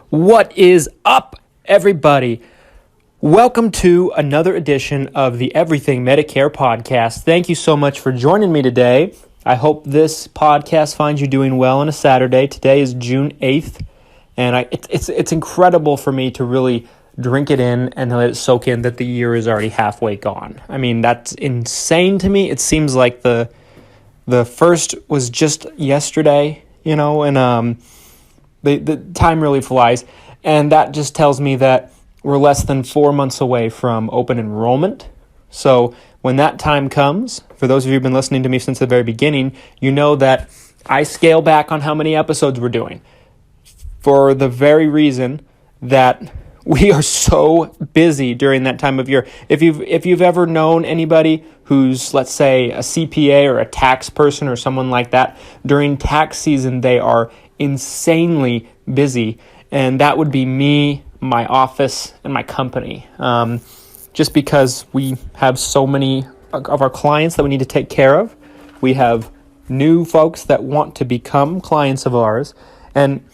What is up, everybody? Welcome to another edition of the Everything Medicare Podcast. Thank you so much for joining me today. I hope this podcast finds you doing well on a Saturday. Today is June 8th, and it's incredible for me to really drink it in and let it soak in that the year is already halfway gone. I mean, that's insane to me. It seems like the first was just yesterday, and the time really flies, and that just tells me that we're less than 4 months away from open enrollment. So when that time comes, for those of you who've been listening to me since the very beginning, you know that I scale back on how many episodes we're doing for the very reason that we are so busy during that time of year. If you've ever known anybody who's, let's say, a CPA or a tax person or someone like that, during tax season they are insanely busy, and that would be me, my office, and my company. Just because we have so many of our clients that we need to take care of. We have new folks that want to become clients of ours, and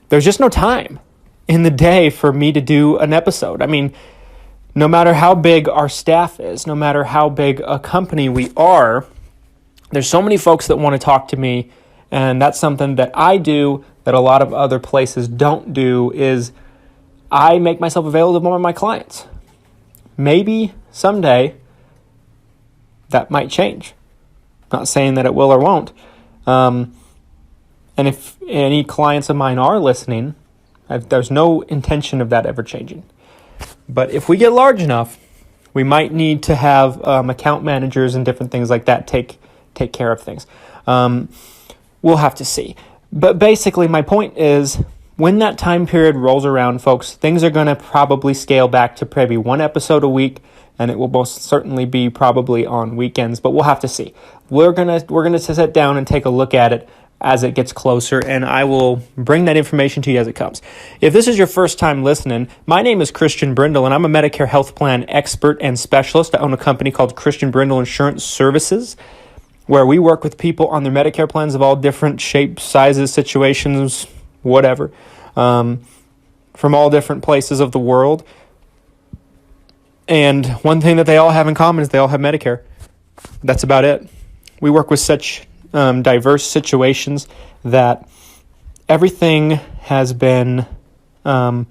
there's just no time in the day for me to do an episode. I mean, no matter how big our staff is, no matter how big a company we are, there's so many folks that want to talk to me, and that's something that I do that a lot of other places don't do, is I make myself available to more of my clients. Maybe someday that might change. Not saying that it will or won't. And if any clients of mine are listening, there's no intention of that ever changing. But if we get large enough, we might need to have account managers and different things like that take care of things. We'll have to see. But basically, my point is, when that time period rolls around, folks, things are going to probably scale back to maybe one episode a week, and it will most certainly be probably on weekends, but we'll have to see. We're gonna sit down and take a look at it as it gets closer, and I will bring that information to you as it comes. If this is your first time listening, my name is Christian Brindle, and I'm a Medicare health plan expert and specialist. I own a company called Christian Brindle Insurance Services, where we work with people on their Medicare plans of all different shapes, sizes, situations, whatever, from all different places of the world. And one thing that they all have in common is they all have Medicare. That's about it. We work with such diverse situations that everything has been in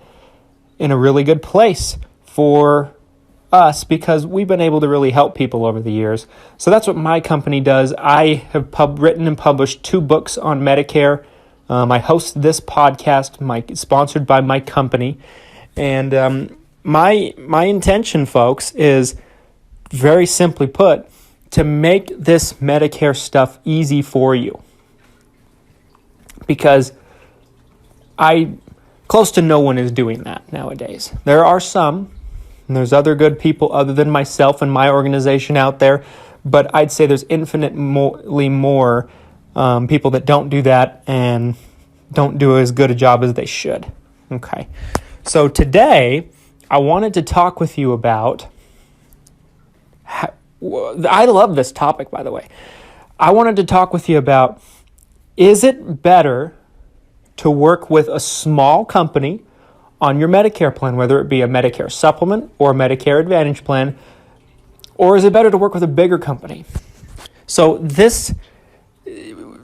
a really good place for us, because we've been able to really help people over the years. So that's what my company does. I have written and published 2 books on Medicare. I host this podcast, sponsored by my company. And my intention, folks, is very simply put, to make this Medicare stuff easy for you. Because close to no one is doing that nowadays. There are some, and there's other good people other than myself and my organization out there, but I'd say there's infinitely more people that don't do that and don't do as good a job as they should. Okay. So today, I wanted to talk with you about, I love this topic, by the way. I wanted to talk with you about, is it better to work with a small company on your Medicare plan, whether it be a Medicare supplement or a Medicare Advantage plan, or is it better to work with a bigger company? So this,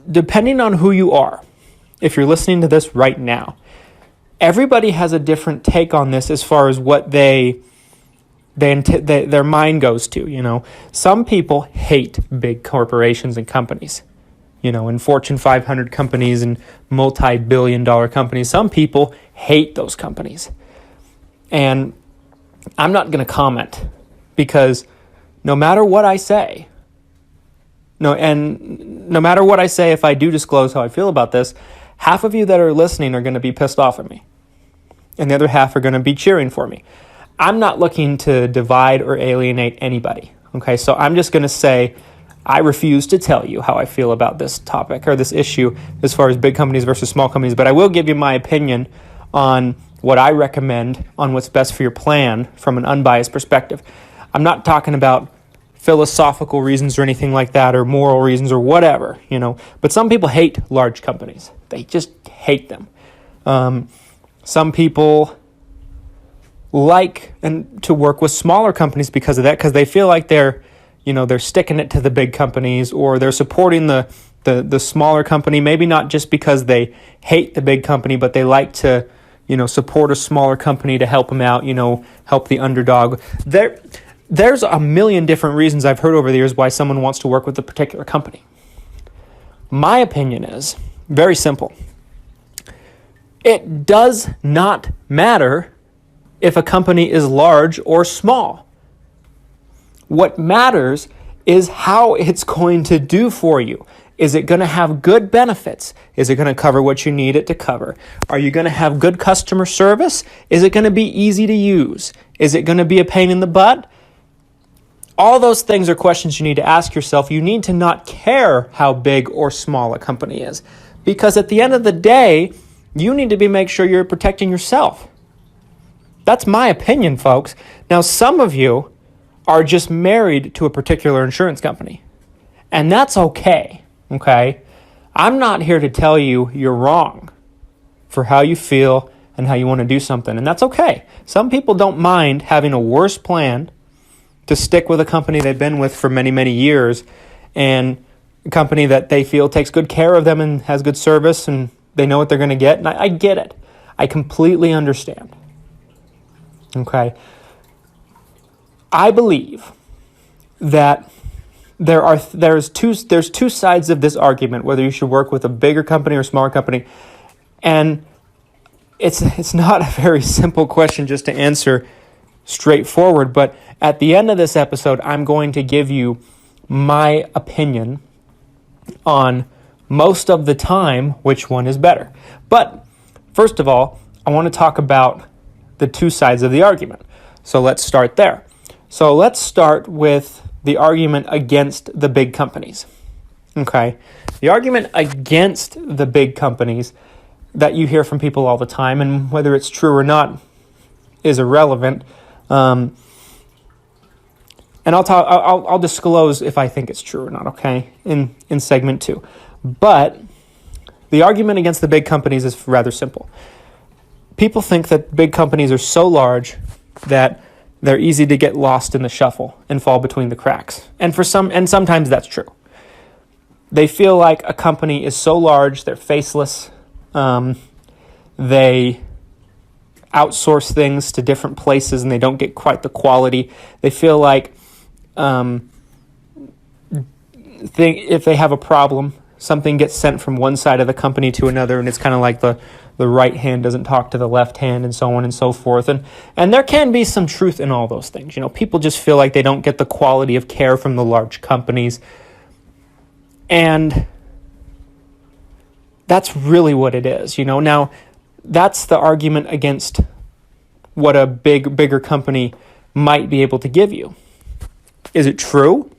depending on who you are, if you're listening to this right now, everybody has a different take on this as far as what their mind goes to. Some people hate big corporations and companies, and Fortune 500 companies and multi-billion-dollar companies. Some people hate those companies. And I'm not going to comment, because no matter what I say, no matter what I say, if I do disclose how I feel about this, half of you that are listening are going to be pissed off at me, and the other half are going to be cheering for me. I'm not looking to divide or alienate anybody, okay? So I'm just going to say I refuse to tell you how I feel about this topic or this issue as far as big companies versus small companies, but I will give you my opinion on what I recommend on what's best for your plan from an unbiased perspective. I'm not talking about philosophical reasons or anything like that, or moral reasons or whatever, but some people hate large companies. They just hate them. Some people like and to work with smaller companies because of that, because they feel like they're sticking it to the big companies, or they're supporting the smaller company, maybe not just because they hate the big company, but they like to, support a smaller company to help them out, help the underdog. There's a million different reasons I've heard over the years why someone wants to work with a particular company. My opinion is very simple. It does not matter if a company is large or small. What matters is how it's going to do for you. Is it going to have good benefits? Is it going to cover what you need it to cover? Are you going to have good customer service? Is it going to be easy to use? Is it going to be a pain in the butt? All those things are questions you need to ask yourself. You need to not care how big or small a company is, because at the end of the day, you need to make sure you're protecting yourself. That's my opinion, folks. Now, some of you are just married to a particular insurance company, and that's okay, okay? I'm not here to tell you you're wrong for how you feel and how you want to do something, and that's okay. Some people don't mind having a worse plan to stick with a company they've been with for many, many years, and a company that they feel takes good care of them and has good service, and they know what they're going to get. And I get it. I completely understand. Okay? I believe that there's two sides of this argument, whether you should work with a bigger company or a smaller company. And it's not a very simple question just to answer straightforward, but at the end of this episode, I'm going to give you my opinion on most of the time which one is better. But first of all, I want to talk about the two sides of the argument. So let's start there. So let's start with the argument against the big companies. Okay? The argument against the big companies that you hear from people all the time, and whether it's true or not is irrelevant. And I'll disclose if I think it's true or not, okay, in segment 2. But the argument against the big companies is rather simple. People think that big companies are so large that they're easy to get lost in the shuffle and fall between the cracks. And sometimes that's true. They feel like a company is so large, they're faceless. They outsource things to different places and they don't get quite the quality. They feel like if they have a problem, something gets sent from one side of the company to another, and it's kind of like the right hand doesn't talk to the left hand, and so on and so forth. And there can be some truth in all those things. People just feel like they don't get the quality of care from the large companies. And that's really what it is. Now, that's the argument against what a bigger company might be able to give you. Is it true?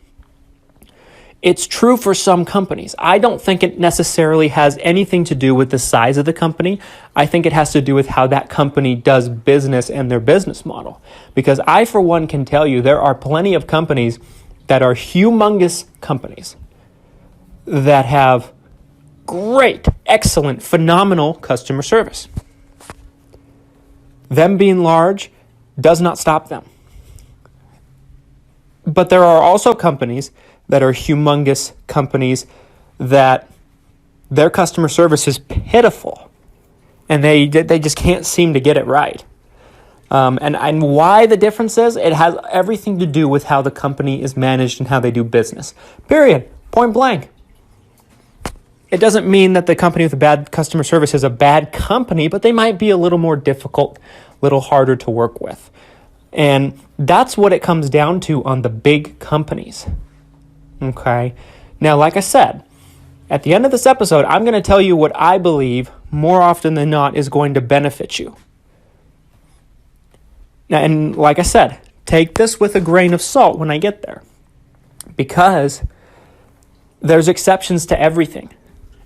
It's true for some companies. I don't think it necessarily has anything to do with the size of the company. I think it has to do with how that company does business and their business model. Because I, for one, can tell you there are plenty of companies that are humongous companies that have great, excellent, phenomenal customer service. Them being large does not stop them. But there are also companies that are humongous companies that their customer service is pitiful, and they just can't seem to get it right. And why the difference is, it has everything to do with how the company is managed and how they do business. Period. Point blank. It doesn't mean that the company with a bad customer service is a bad company, but they might be a little more difficult, a little harder to work with. And that's what it comes down to on the big companies. Okay? Now, like I said, at the end of this episode, I'm going to tell you what I believe more often than not is going to benefit you. Now, and like I said, take this with a grain of salt when I get there, because there's exceptions to everything,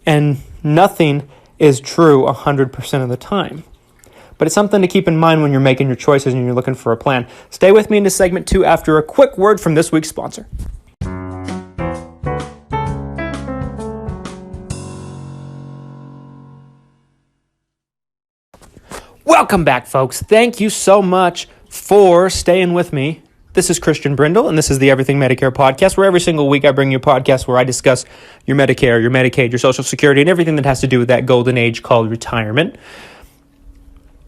and nothing is true 100% of the time. But it's something to keep in mind when you're making your choices and you're looking for a plan. Stay with me into segment 2 after a quick word from this week's sponsor. Welcome back, folks. Thank you so much for staying with me. This is Christian Brindle, and this is the Everything Medicare Podcast, where every single week I bring you a podcast where I discuss your Medicare, your Medicaid, your Social Security, and everything that has to do with that golden age called retirement.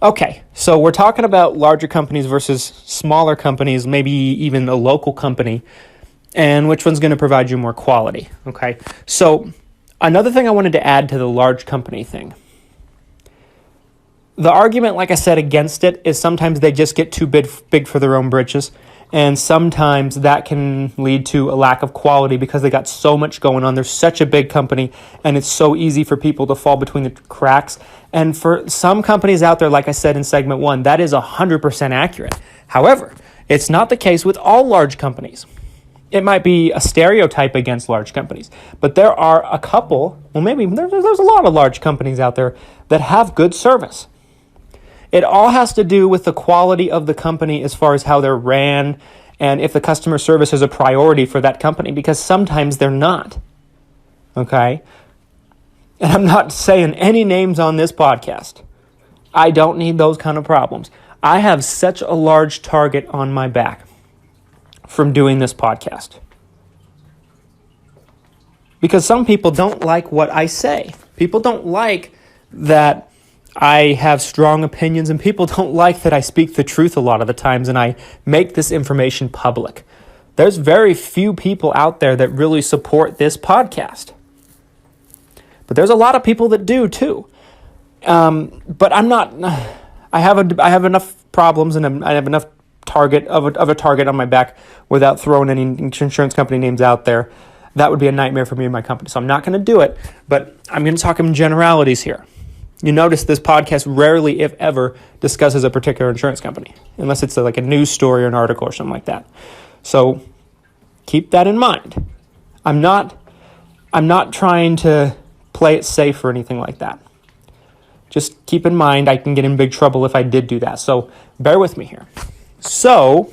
Okay, so we're talking about larger companies versus smaller companies, maybe even a local company, and which one's going to provide you more quality, okay? So another thing I wanted to add to the large company thing. The argument, like I said, against it is sometimes they just get too big for their own britches, and sometimes that can lead to a lack of quality because they got so much going on. They're such a big company, and it's so easy for people to fall between the cracks. And for some companies out there, like I said in segment 1, that is 100% accurate. However, it's not the case with all large companies. It might be a stereotype against large companies, but there are a couple, well, maybe there's a lot of large companies out there that have good service. It all has to do with the quality of the company as far as how they're ran and if the customer service is a priority for that company, because sometimes they're not, okay? And I'm not saying any names on this podcast. I don't need those kind of problems. I have such a large target on my back from doing this podcast, because some people don't like what I say. People don't like that I have strong opinions, and people don't like that I speak the truth a lot of the times and I make this information public. There's very few people out there that really support this podcast, but there's a lot of people that do too. But I'm not. I have enough problems, and I have enough target of a target on my back without throwing any insurance company names out there. That would be a nightmare for me and my company. So I'm not going to do it, but I'm going to talk in generalities here. You notice this podcast rarely, if ever, discusses a particular insurance company, unless it's like a news story or an article or something like that. So keep that in mind. I'm not trying to play it safe or anything like that. Just keep in mind I can get in big trouble if I did do that. So bear with me here. So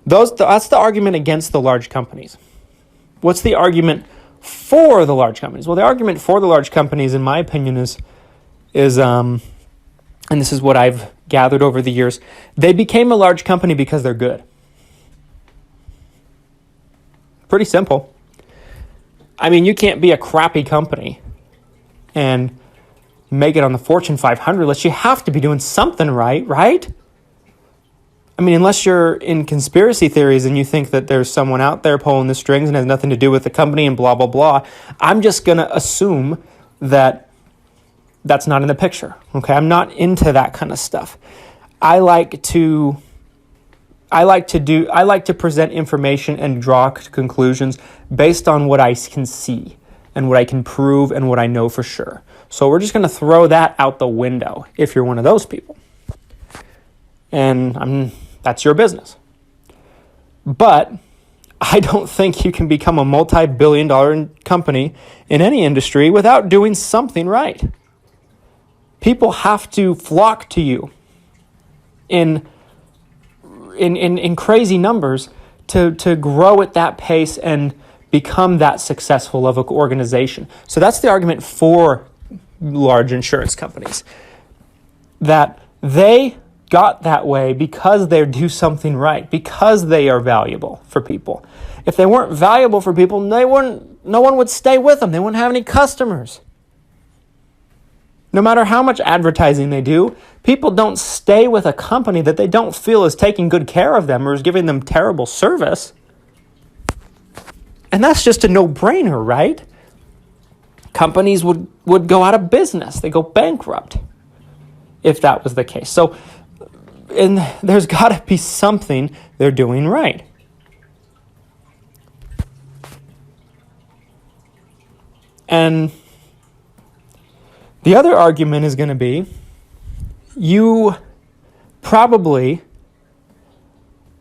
that's the argument against the large companies. What's the argument for the large companies? Well, the argument for the large companies, in my opinion, is and this is what I've gathered over the years, they became a large company because they're good. Pretty simple. I mean, you can't be a crappy company and make it on the Fortune 500 unless you have to be doing something right? I mean, unless you're in conspiracy theories and you think that there's someone out there pulling the strings and has nothing to do with the company and blah, blah, blah, I'm just going to assume that that's not in the picture, okay? I'm not into that kind of stuff. I like to present information and draw conclusions based on what I can see and what I can prove and what I know for sure. So we're just going to throw that out the window if you're one of those people. And that's your business. But I don't think you can become a multi-billion-dollar company in any industry without doing something right. People have to flock to you in crazy numbers to grow at that pace and become that successful of an organization. So that's the argument for large insurance companies, that they got that way because they do something right, because they are valuable for people. If they weren't valuable for people, no one would stay with them. They wouldn't have any customers. No matter how much advertising they do, people don't stay with a company that they don't feel is taking good care of them or is giving them terrible service. And that's just a no-brainer, right? Companies would go out of business. They go bankrupt if that was the case. So, and there's got to be something they're doing right. And the other argument is going to be, you probably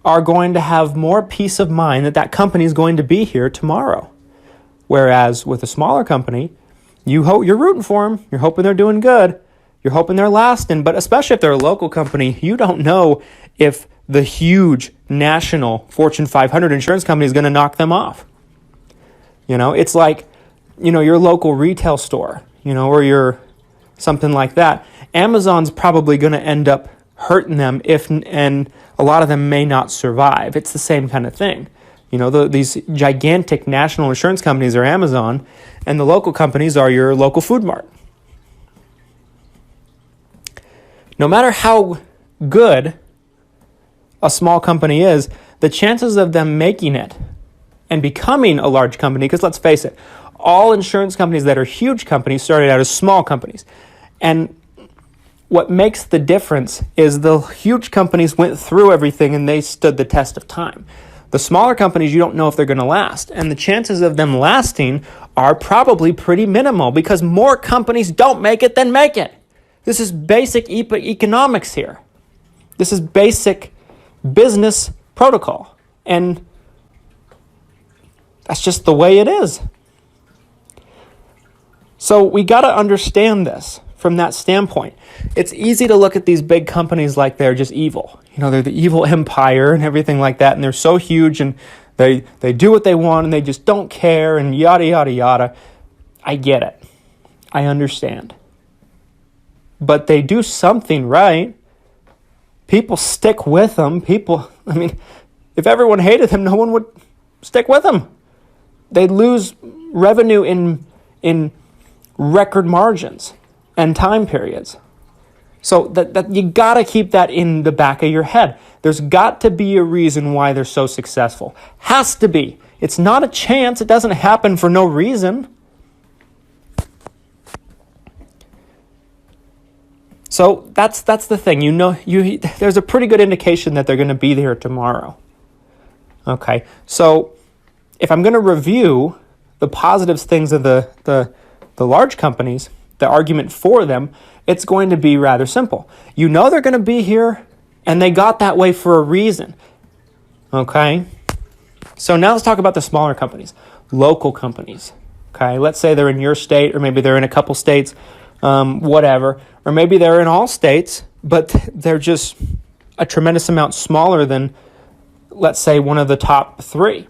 are going to have more peace of mind that company is going to be here tomorrow. Whereas with a smaller company, you're rooting for them. You're hoping they're doing good. You're hoping they're lasting. But especially if they're a local company, you don't know if the huge national Fortune 500 insurance company is going to knock them off. It's like, your local retail store, or your something like that. Amazon's probably going to end up hurting them and a lot of them may not survive. It's the same kind of thing. These gigantic national insurance companies are Amazon, and the local companies are your local food mart. No matter how good a small company is, the chances of them making it and becoming a large company, because let's face it, all insurance companies that are huge companies started out as small companies. And what makes the difference is the huge companies went through everything and they stood the test of time. The smaller companies, you don't know if they're going to last. And the chances of them lasting are probably pretty minimal because more companies don't make it than make it. This is basic economics here. This is basic business protocol. And that's just the way it is. So we got to understand this from that standpoint. It's easy to look at these big companies like they're just evil. They're the evil empire and everything like that, and they're so huge and they do what they want and they just don't care and yada, yada, yada. I get it. I understand. But they do something right. People stick with them. If everyone hated them, no one would stick with them. They'd lose revenue in record margins and time periods. So that you got to keep that in the back of your head. There's got to be a reason why they're so successful. Has to be. It's not a chance. It doesn't happen for no reason. So that's the thing. There's a pretty good indication that they're going to be there tomorrow. Okay. So if I'm going to review the positive things of the large companies, the argument for them, it's going to be rather simple. They're going to be here, and they got that way for a reason. Okay? So now let's talk about the smaller companies, local companies. Okay? Let's say they're in your state, or maybe they're in a couple states, whatever. Or maybe they're in all states, but they're just a tremendous amount smaller than, let's say, one of the top 3.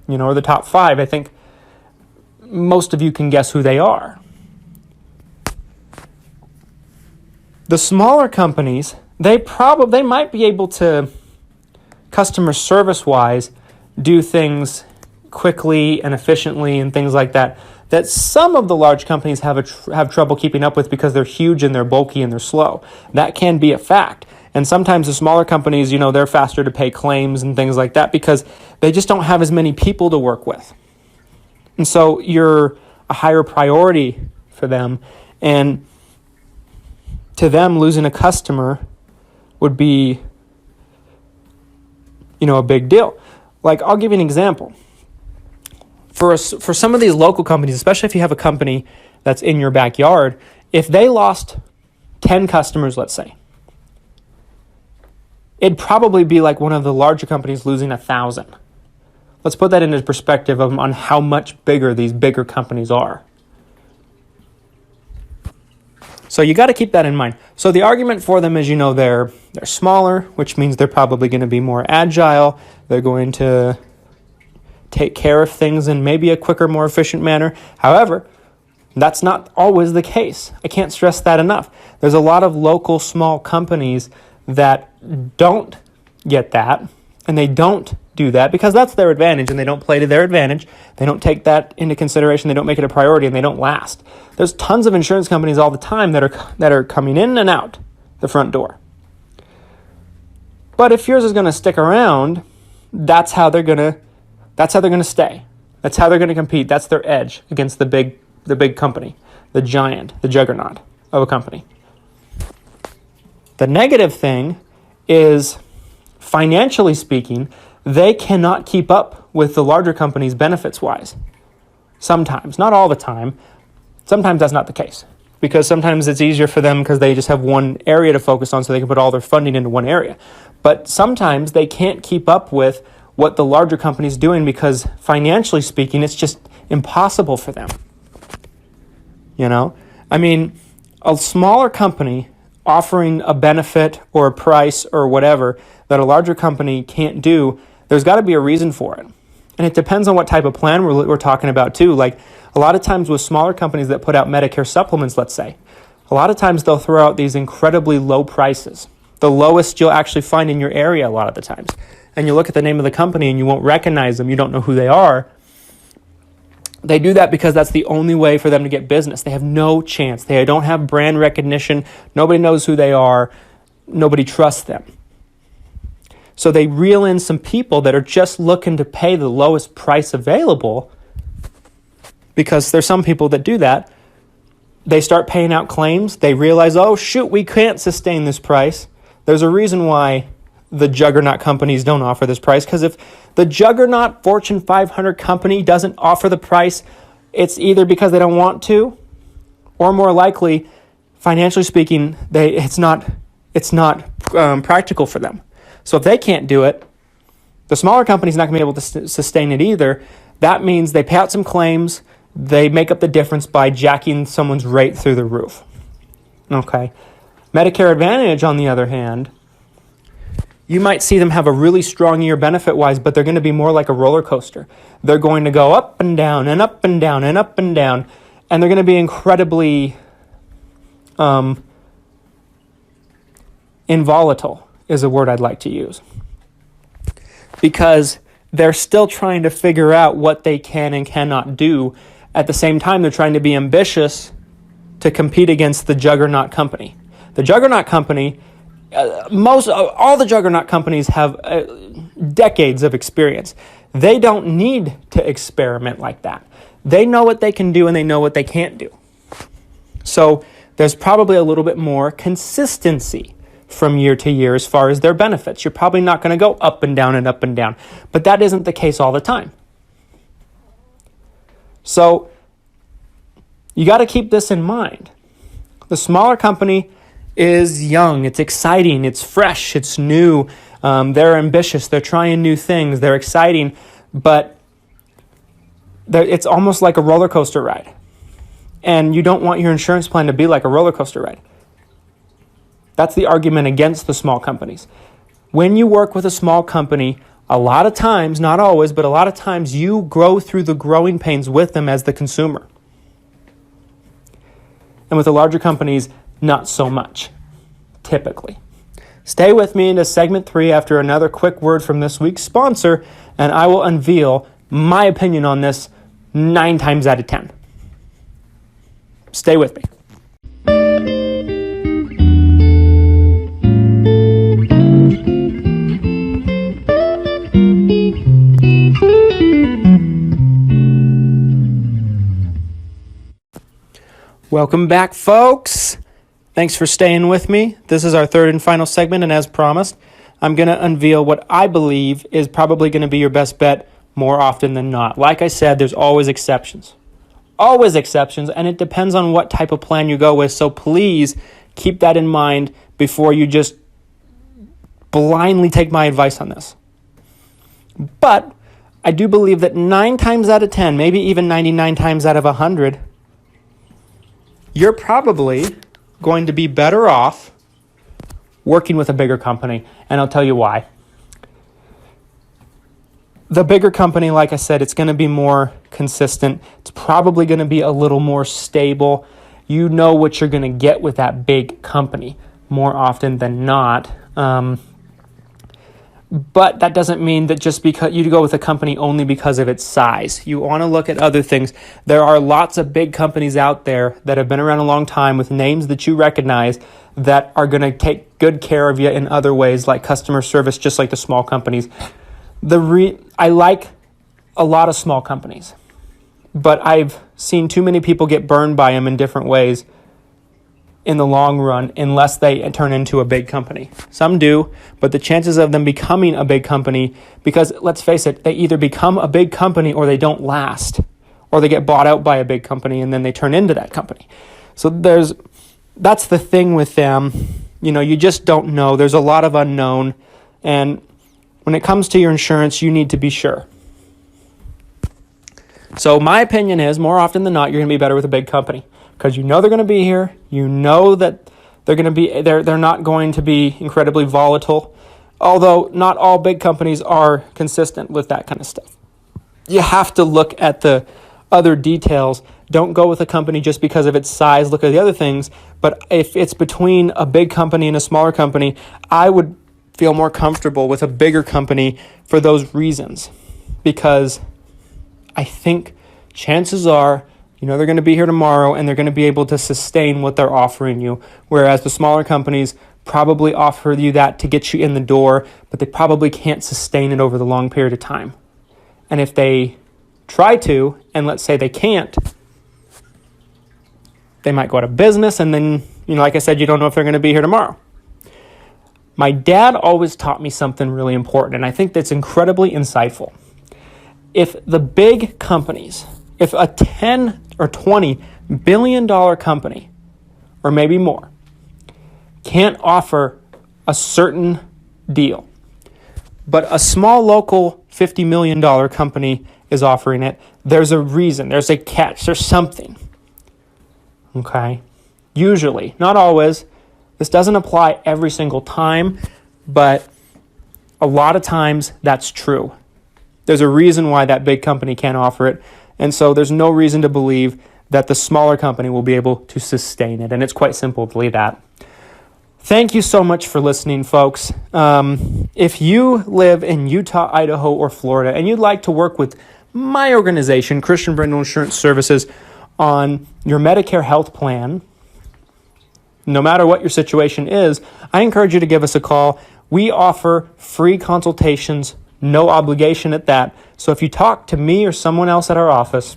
Or the top 5. I think most of you can guess who they are. The smaller companies, they might be able to, customer service-wise, do things quickly and efficiently and things like that some of the large companies have trouble keeping up with because they're huge and they're bulky and they're slow. That can be a fact. And sometimes the smaller companies, they're faster to pay claims and things like that because they just don't have as many people to work with. And so you're a higher priority for them. And to them, losing a customer would be, a big deal. Like, I'll give you an example. For some of these local companies, especially if you have a company that's in your backyard, if they lost 10 customers, let's say, it'd probably be like one of the larger companies losing 1,000. Let's put that into perspective on how much bigger these bigger companies are. So you got to keep that in mind. So the argument for them is, they're smaller, which means they're probably going to be more agile. They're going to take care of things in maybe a quicker, more efficient manner. However, that's not always the case. I can't stress that enough. There's a lot of local small companies that don't get that, and they don't do that because that's their advantage, and they don't play to their advantage. They don't take that into consideration. They don't make it a priority, and they don't last. There's tons of insurance companies all the time that are coming in and out the front door. But if yours is going to stick around, that's how they're going to stay. That's how they're going to compete. That's their edge against the big company, the giant, the juggernaut of a company. The negative thing is, financially speaking, they cannot keep up with the larger companies benefits-wise. Sometimes, not all the time. Sometimes that's not the case because sometimes it's easier for them because they just have one area to focus on so they can put all their funding into one area. But sometimes they can't keep up with what the larger company's doing because financially speaking, it's just impossible for them. A smaller company offering a benefit or a price or whatever that a larger company can't do, there's got to be a reason for it. And it depends on what type of plan we're talking about too. Like a lot of times with smaller companies that put out Medicare supplements, let's say, a lot of times they'll throw out these incredibly low prices, the lowest you'll actually find in your area a lot of the times. And you look at the name of the company and you won't recognize them. You don't know who they are. They do that because that's the only way for them to get business. They have no chance. They don't have brand recognition. Nobody knows who they are. Nobody trusts them. So they reel in some people that are just looking to pay the lowest price available, because there's some people that do that. They start paying out claims. They realize, oh, shoot, we can't sustain this price. There's a reason why the juggernaut companies don't offer this price, because if the juggernaut Fortune 500 company doesn't offer the price, it's either because they don't want to, or more likely, financially speaking, it's not practical for them. So if they can't do it, the smaller company's not going to be able to sustain it either. That means they pay out some claims. They make up the difference by jacking someone's rate through the roof. Okay. Medicare Advantage, on the other hand, you might see them have a really strong year benefit-wise, but they're going to be more like a roller coaster. They're going to go up and down and up and down and up and down, and they're going to be incredibly involatile is a word I'd like to use, because they're still trying to figure out what they can and cannot do. At the same time, they're trying to be ambitious to compete against the juggernaut company. The juggernaut company, all the juggernaut companies have decades of experience. They don't need to experiment like that. They know what they can do and they know what they can't do. So there's probably a little bit more consistency from year to year as far as their benefits. You're probably not going to go up and down and up and down, but that isn't the case all the time. So you got to keep this in mind. The smaller company is young, it's exciting, it's fresh, it's new, they're ambitious, they're trying new things, they're exciting, but it's almost like a roller coaster ride. And you don't want your insurance plan to be like a roller coaster ride. That's the argument against the small companies. When you work with a small company, a lot of times, not always, but a lot of times you grow through the growing pains with them as the consumer. And with the larger companies, not so much, typically. Stay with me into segment 3 after another quick word from this week's sponsor, and I will unveil my opinion on this 9 times out of 10. Stay with me. Welcome back, folks. Thanks for staying with me. This is our third and final segment, and as promised, I'm going to unveil what I believe is probably going to be your best bet more often than not. Like I said, there's always exceptions. Always exceptions, and it depends on what type of plan you go with, so please keep that in mind before you just blindly take my advice on this. But I do believe that 9 times out of 10, maybe even 99 times out of 100, you're probably going to be better off working with a bigger company, and I'll tell you why. The bigger company, like I said, it's going to be more consistent. It's probably going to be a little more stable. You know what you're going to get with that big company more often than not. But that doesn't mean that just because you go with a company only because of its size. You want to look at other things. There are lots of big companies out there that have been around a long time with names that you recognize that are going to take good care of you in other ways, like customer service, just like the small companies. I like a lot of small companies, but I've seen too many people get burned by them in different ways in the long run, unless they turn into a big company. Some do, but the chances of them becoming a big company, because let's face it, they either become a big company or they don't last, or they get bought out by a big company and then they turn into that company. So that's the thing with them. You just don't know. There's a lot of unknown, and when it comes to your insurance, you need to be sure. So my opinion is, more often than not, you're going to be better with a big company, because you know they're going to be here. You know that they're going to be they're not going to be incredibly volatile, although not all big companies are consistent with that kind of stuff. You have to look at the other details don't go with a company just because of its size. Look at the other things. But if it's between a big company and a smaller company, I would feel more comfortable with a bigger company for those reasons. Because I think chances are, they're going to be here tomorrow and they're going to be able to sustain what they're offering you. Whereas the smaller companies probably offer you that to get you in the door, but they probably can't sustain it over the long period of time. And if they try to, and let's say they can't, they might go out of business, and then, like I said, you don't know if they're going to be here tomorrow. My dad always taught me something really important, and I think that's incredibly insightful. If the big companies, if a 10 or $20 billion company, or maybe more, can't offer a certain deal, but a small local $50 million company is offering it, there's a reason, there's a catch, there's something. Okay? Usually, not always. This doesn't apply every single time, but a lot of times that's true. There's a reason why that big company can't offer it, and so there's no reason to believe that the smaller company will be able to sustain it, and it's quite simply that. Thank you so much for listening, folks. If you live in Utah, Idaho, or Florida, and you'd like to work with my organization, Christian Brindle Insurance Services, on your Medicare health plan, no matter what your situation is, I encourage you to give us a call. We offer free consultations, no obligation at that. So if you talk to me or someone else at our office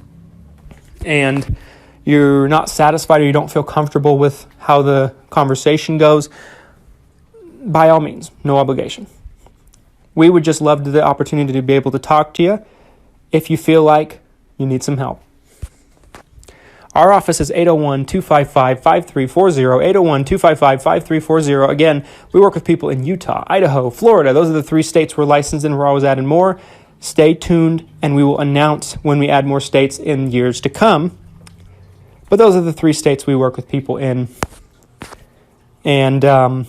and you're not satisfied or you don't feel comfortable with how the conversation goes, by all means, no obligation. We would just love the opportunity to be able to talk to you if you feel like you need some help. Our office is 801-255-5340, 801-255-5340. Again, we work with people in Utah, Idaho, Florida. Those are the 3 states we're licensed in. We're always adding more. Stay tuned, and we will announce when we add more states in years to come. But those are the 3 states we work with people in. And I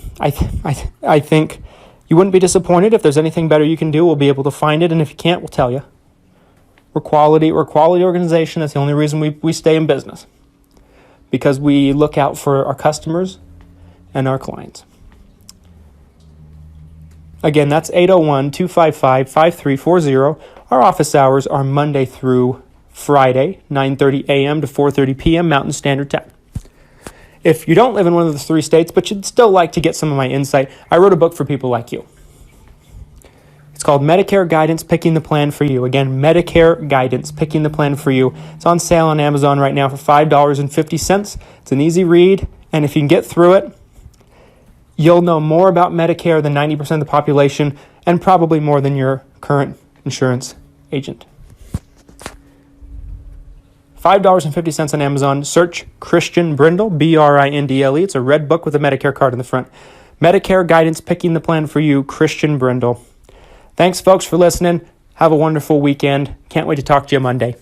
think you wouldn't be disappointed. If there's anything better you can do, we'll be able to find it. And if you can't, we'll tell you. We're a quality organization. That's the only reason we stay in business, because we look out for our customers and our clients. Again, that's 801-255-5340. Our office hours are Monday through Friday, 9:30 a.m. to 4:30 p.m. Mountain Standard Time. If you don't live in one of the 3 states, but you'd still like to get some of my insight, I wrote a book for people like you. It's called Medicare Guidance, Picking the Plan for You. Again, Medicare Guidance, Picking the Plan for You. It's on sale on Amazon right now for $5.50. It's an easy read, and if you can get through it, you'll know more about Medicare than 90% of the population, and probably more than your current insurance agent. $5.50 on Amazon. Search Christian Brindle, Brindle. It's a red book with a Medicare card in the front. Medicare Guidance, Picking the Plan for You, Christian Brindle. Thanks, folks, for listening. Have a wonderful weekend. Can't wait to talk to you Monday.